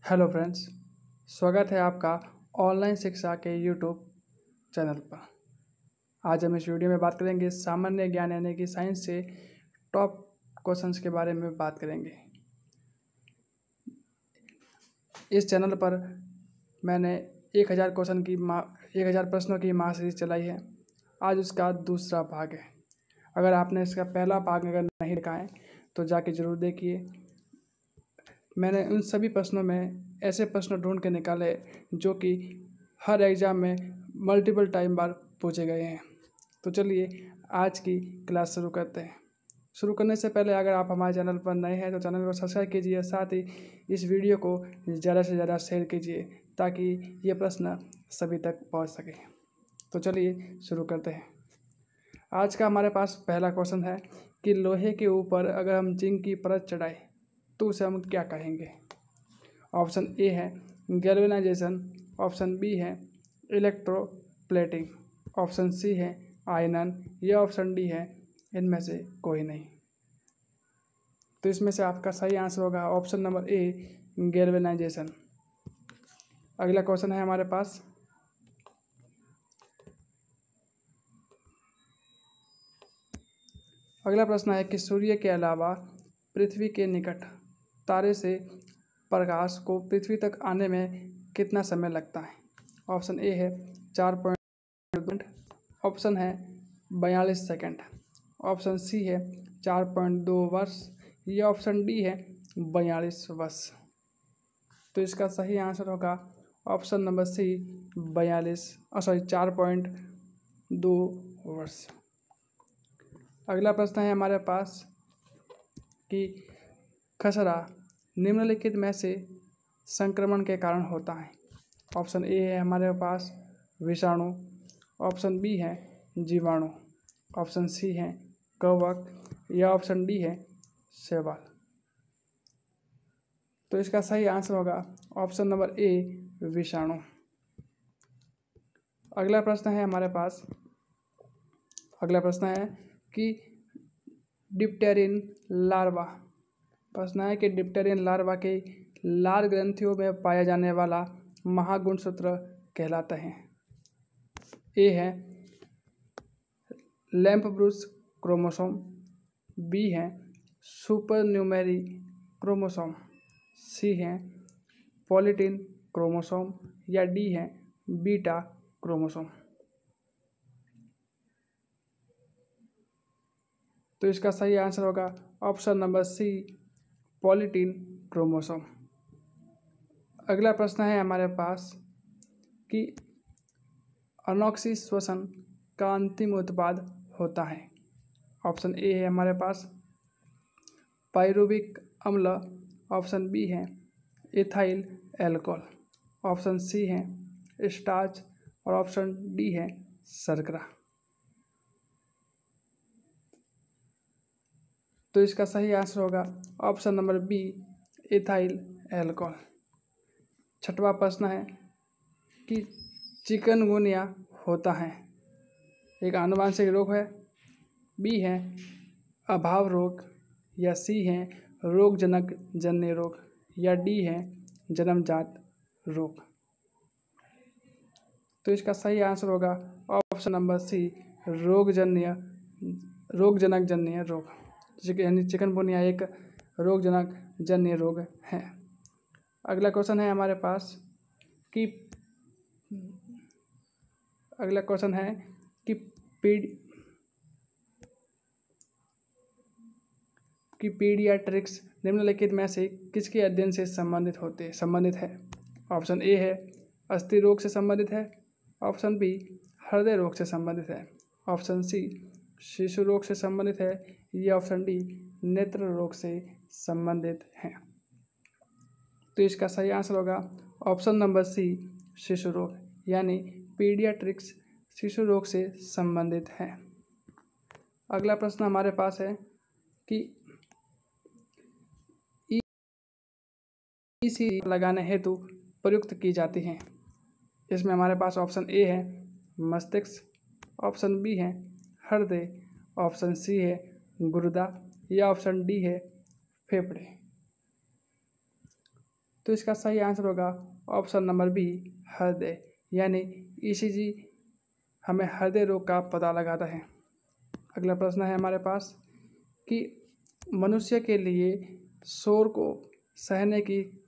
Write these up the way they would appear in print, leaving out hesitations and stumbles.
Hello friends, स्वागत है आपका ऑनलाइन शिक्षा के यूट्यूब चैनल पर। आज हम इस वीडियो में बात करेंगे सामान्य ज्ञान यानी कि साइंस से टॉप क्वेश्चंस के बारे में बात करेंगे। इस चैनल पर मैंने 1000 प्रश्नों की महासीरीज चलाई है। आज उसका दूसरा भाग है। अगर आपने इसका पहला भाग अगर नहीं देखा है तो जाके ज़रूर देखिए। मैंने उन सभी प्रश्नों में ऐसे प्रश्न ढूंढ के निकाले जो कि हर एग्ज़ाम में मल्टीपल टाइम बार पूछे गए हैं। तो चलिए आज की क्लास शुरू करते हैं। शुरू करने से पहले अगर आप हमारे चैनल पर नए हैं तो चैनल को सब्सक्राइब कीजिए, साथ ही इस वीडियो को ज़्यादा से ज़्यादा शेयर कीजिए ताकि ये प्रश्न सभी तक पहुंच सके। तो चलिए शुरू करते हैं। आज का हमारे पास पहला क्वेश्चन है कि लोहे के ऊपर अगर हम जिंक की परत चढ़ाएं तो उसे हम क्या कहेंगे। ऑप्शन ए है गैल्वेनाइजेशन, ऑप्शन बी है इलेक्ट्रोप्लेटिंग, ऑप्शन सी है आयनन या ऑप्शन डी है इनमें से कोई नहीं। तो इसमें से आपका सही आंसर होगा ऑप्शन नंबर ए गैल्वेनाइजेशन। अगला क्वेश्चन है हमारे पास, अगला प्रश्न है कि सूर्य के अलावा पृथ्वी के निकट तारे से प्रकाश को पृथ्वी तक आने में कितना समय लगता है। ऑप्शन ए है 4.2, ऑप्शन है 42 सेकंड, ऑप्शन सी है 4.2 वर्ष या ऑप्शन डी है 42 वर्ष। तो इसका सही आंसर होगा ऑप्शन नंबर सी 4.2 वर्ष। अगला प्रश्न है हमारे पास कि खसरा निम्नलिखित में से संक्रमण के कारण होता है। ऑप्शन ए है हमारे पास विषाणु, ऑप्शन बी है जीवाणु, ऑप्शन सी है कवक या ऑप्शन डी है शैवाल। तो इसका सही आंसर होगा ऑप्शन नंबर ए विषाणु। अगला प्रश्न है हमारे पास, अगला प्रश्न है कि डिप्टेरिन लार्वा, प्रश्न है कि डिप्टेरिन लार्वा के लार ग्रंथियों में पाया जाने वाला महागुणसूत्र कहलाता है। ए है लैम्प ब्रूस क्रोमोसोम, बी है सुपर न्यूमेरी क्रोमोसोम, सी है पॉलीटिन क्रोमोसोम या डी है बीटा क्रोमोसोम। तो इसका सही आंसर होगा ऑप्शन नंबर सी पॉलीटिन क्रोमोसोम। अगला प्रश्न है हमारे पास कि अनॉक्सी श्वसन का अंतिम उत्पाद होता है। ऑप्शन ए है हमारे पास पाइरुविक अम्ल, ऑप्शन बी है इथाइल एल्कोहल, ऑप्शन सी है स्टार्च और ऑप्शन डी है शर्करा। तो इसका सही आंसर होगा option number B ethyl alcohol. छठवां प्रश्न है कि चिकनगुनिया होता है एक आनुवांशिक रोग है, बी है अभाव रोग या सी है रोगजनक जन्य रोग या डी है जन्मजात रोग। तो इसका सही आंसर होगा ऑप्शन नंबर सी रोगजनक जन्य रोग, यानी चिकनगुनिया एक रोगजनक जन्य रोग है। अगला क्वेश्चन है हमारे पास कि अगला क्वेश्चन है कि पीडियाट्रिक्स निम्नलिखित में से किसके अध्ययन से संबंधित है। ऑप्शन ए है अस्थि रोग से संबंधित है, ऑप्शन बी हृदय रोग से संबंधित है, ऑप्शन सी शिशु रोग से संबंधित है या ऑप्शन डी नेत्र रोग से संबंधित है। तो इसका सही आंसर होगा ऑप्शन नंबर सी शिशु रोग, यानी पीडियाट्रिक्स शिशु रोग से संबंधित है। अगला प्रश्न हमारे पास है कि ईसीजी लगाने हेतु प्रयुक्त की जाती हैं। इसमें हमारे पास ऑप्शन ए है मस्तिष्क, ऑप्शन बी है हृदय, ऑप्शन सी है गुर्दा या ऑप्शन डी है फेफड़े। तो इसका सही आंसर होगा ऑप्शन नंबर बी, हृदय। यानी ईसीजी हमें हृदय रोग का पता लगाता है। अगला प्रश्न है हमारे पास कि मनुष्य के लिए शोर को सहने की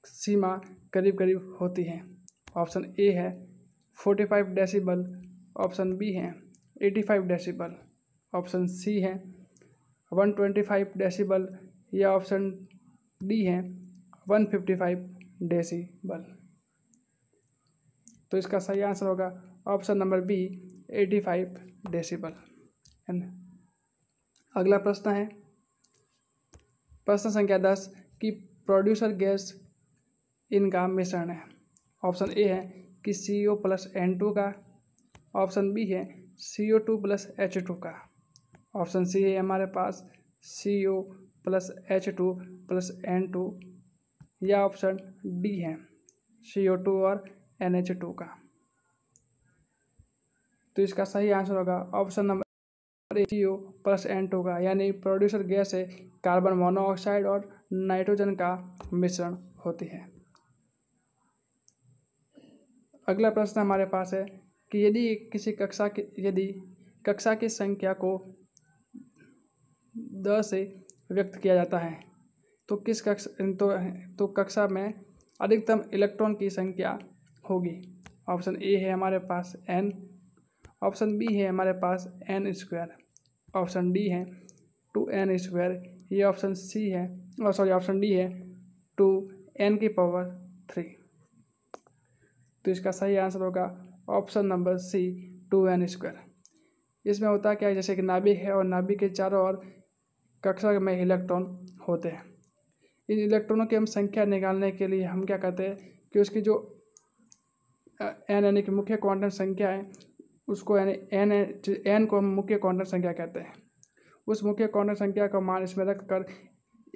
सीमा करीब करीब होती है। ऑप्शन ए है 45 डेसिबल, ऑप्शन बी है 85 डेसिबल, ऑप्शन सी है 125 डेसिबल या ऑप्शन डी है 155 डेसिबल। तो इसका सही आंसर होगा ऑप्शन नंबर बी, 85 डेसिबल। अगला प्रश्न है प्रश्न संख्या 10 कि प्रोड्यूसर गैस इनका मिश्रण है। ऑप्शन ए है कि CO प्लस N2 का, ऑप्शन बी है CO2 प्लस H2 का, ऑप्शन सी है हमारे पास CO plus H2 plus N2 या ऑप्शन डी है CO2 और NH2 का। तो इसका सही आंसर होगा option number A, CO plus N2 का। यानी प्रोड्यूसर गैस है कार्बन मोनोऑक्साइड और नाइट्रोजन का मिश्रण होती है। अगला प्रश्न हमारे पास है कि यदि कक्षा की संख्या को 10 से व्यक्त किया जाता है तो कक्षा में अधिकतम इलेक्ट्रॉन की संख्या होगी। ऑप्शन ए है हमारे पास n, ऑप्शन बी है हमारे पास n², ऑप्शन डी है 2n², ये ऑप्शन डी है 2n⁻3। तो इसका सही आंसर होगा ऑप्शन नंबर सी, 2n²। इसमें होता क्या है, जैसे कि नाभिक है और नाभिक के चारों ओर कक्षा में इलेक्ट्रॉन होते हैं। इन इलेक्ट्रॉनों की हम संख्या निकालने के लिए हम क्या करते हैं कि उसकी जो n यानी कि मुख्य क्वांटम संख्या है उसको यानी n को हम मुख्य क्वांटम संख्या कहते हैं। उस मुख्य क्वांटम संख्या का मान इसमें रख कर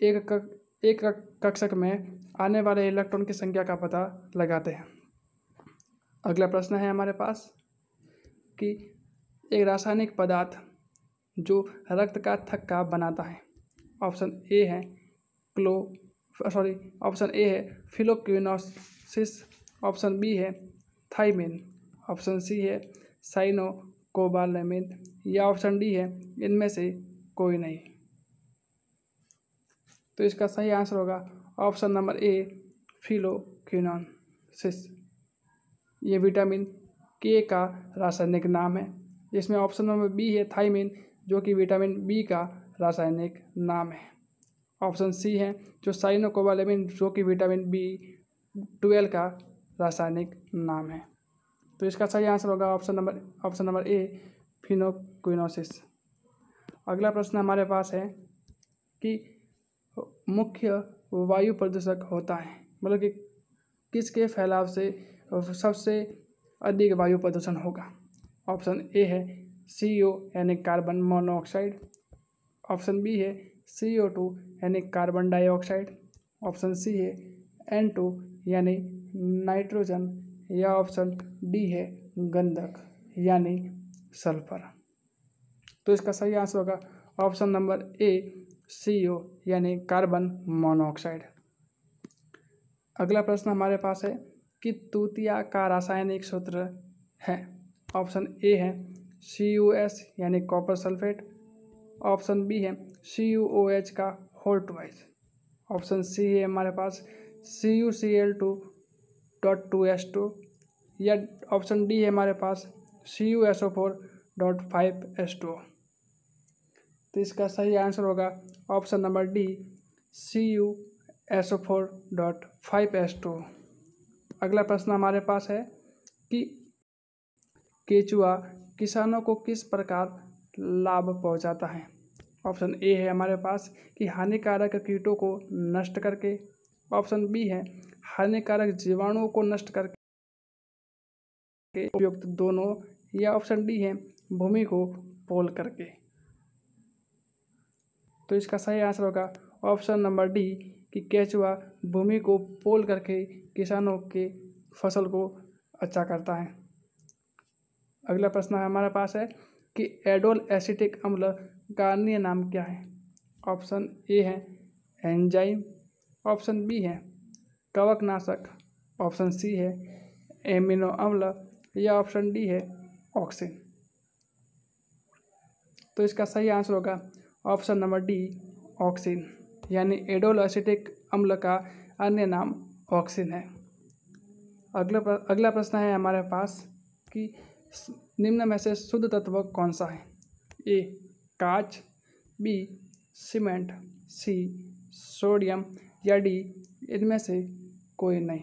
एक कक्षक में आने वाले इलेक्ट्रॉन की संख्या का पता लगाते हैं। अगला प्रश्न है हमारे पास कि एक रासायनिक पदार्थ जो रक्त का थक्का बनाता है। ऑप्शन ए है फिलोक्विनोसिस, ऑप्शन बी है थाइमिन, ऑप्शन सी है साइनोकोबालेमिन या ऑप्शन डी है इनमें से कोई नहीं। तो इसका सही आंसर होगा ऑप्शन नंबर ए, फिलोक्विनोसिस। ये विटामिन के का रासायनिक नाम है। इसमें ऑप्शन नंबर बी है थाइमिन, जो कि विटामिन बी का रासायनिक नाम है। ऑप्शन सी है जो साइनोकोबालेमिन, जो कि विटामिन B12 का रासायनिक नाम है। तो इसका सही आंसर होगा ऑप्शन नंबर ए, फिलोक्विनोसिस। अगला प्रश्न हमारे पास है कि मुख्य वायु प्रदूषक होता है, मतलब कि किसके फैलाव से सबसे अधिक वायु प्रदूषण होगा। ऑप्शन ए है CO यानी कार्बन मोनोऑक्साइड, ऑप्शन बी है CO2 यानी कार्बन डाइऑक्साइड, ऑप्शन सी है N2 यानी नाइट्रोजन या ऑप्शन डी है गंधक यानी सल्फर। तो इसका सही आंसर होगा ऑप्शन नंबर ए, CO यानी कार्बन मोनोऑक्साइड। अगला प्रश्न हमारे पास है कि तूतिया का रासायनिक सूत्र है। ऑप्शन ए है CuS यानी कॉपर सल्फेट, ऑप्शन बी है CuOH का होल ट्वाइस, ऑप्शन सी है हमारे पास CuCl2.2s2 या ऑप्शन डी है हमारे पास CuSO4.5s2। तो इसका सही आंसर होगा ऑप्शन नंबर डी, CuSO4.5s2। अगला प्रश्न हमारे पास है कि केचुआ किसानों को किस प्रकार लाभ पहुंचाता है। ऑप्शन ए है हमारे पास कि हानिकारक कीटों को नष्ट करके, ऑप्शन बी है हानिकारक जीवाणुओं को नष्ट करके, उपयुक्त दोनों, या ऑप्शन डी है भूमि को पोल करके। तो इसका सही आंसर होगा ऑप्शन नंबर डी कि केचुआ भूमि को पोल करके किसानों के फसल को अच्छा करता है। अगला प्रश्न हमारे पास है कि एडोल एसिटिक अम्ल का अन्य नाम क्या है। ऑप्शन ए है एंजाइम, ऑप्शन बी है कवकनाशक, ऑप्शन सी है एमिनो अम्ल या ऑप्शन डी है ऑक्सिन। तो इसका सही आंसर होगा ऑप्शन नंबर डी ऑक्सिन, यानी एडोल एसिटिक अम्ल का अन्य नाम ऑक्सिन है। अगला प्रश्न है हमारे पास कि निम्न में से शुद्ध तत्व कौन सा है? ए कांच, बी सीमेंट, सी सोडियम या डी इनमें से कोई नहीं।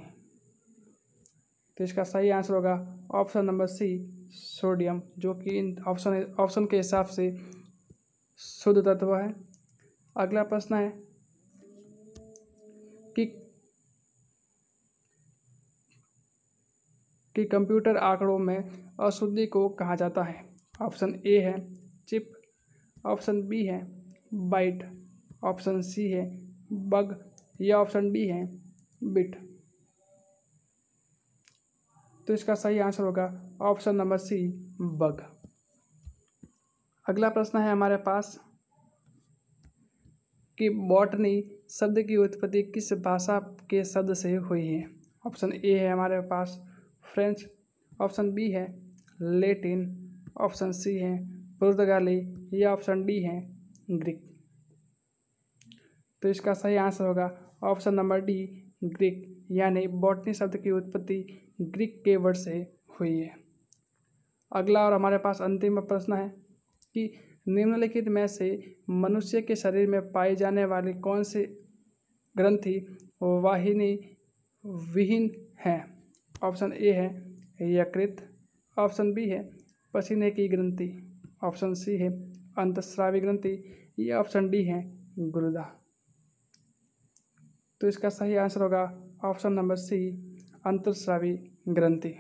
तो इसका सही आंसर होगा ऑप्शन नंबर सी सोडियम, जो कि इन ऑप्शन के हिसाब से शुद्ध तत्व है। अगला प्रश्न है कि कंप्यूटर आंकड़ों में अशुद्धि को कहा जाता है? ऑप्शन ए है चिप, ऑप्शन बी है बाइट, ऑप्शन सी है बग या ऑप्शन डी है बिट। तो इसका सही आंसर होगा ऑप्शन नंबर सी बग। अगला प्रश्न है हमारे पास कि बॉटनी शब्द की उत्पत्ति किस भाषा के शब्द से हुई है? ऑप्शन ए है हमारे पास फ्रेंच, ऑप्शन बी है लैटिन, ऑप्शन सी है पुर्तगाली या ऑप्शन डी है ग्रीक। तो इसका सही आंसर होगा ऑप्शन नंबर डी ग्रीक, यानी बॉटनी शब्द की उत्पत्ति ग्रीक के वर्ड से हुई है। अगला और हमारे पास अंतिम प्रश्न है कि निम्नलिखित में से मनुष्य के शरीर में पाई जाने वाली कौन सी ग्रंथि वाहिनी विहीन है? ऑप्शन ए है यकृत, ऑप्शन बी है पसीने की ग्रंथि, ऑप्शन सी है अंतस्रावी ग्रंथि या ऑप्शन डी है गुर्दा। तो इसका सही आंसर होगा ऑप्शन नंबर सी अंतस्रावी ग्रंथि।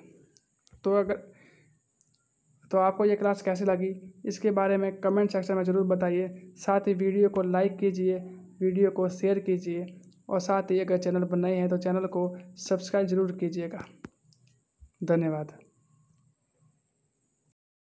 तो आपको ये क्लास कैसी लगी इसके बारे में कमेंट सेक्शन में ज़रूर बताइए। साथ ही वीडियो को लाइक कीजिए, वीडियो को शेयर कीजिए और साथ ही अगर चैनल पर नए हैं तो चैनल को सब्सक्राइब ज़रूर कीजिएगा। धन्यवाद।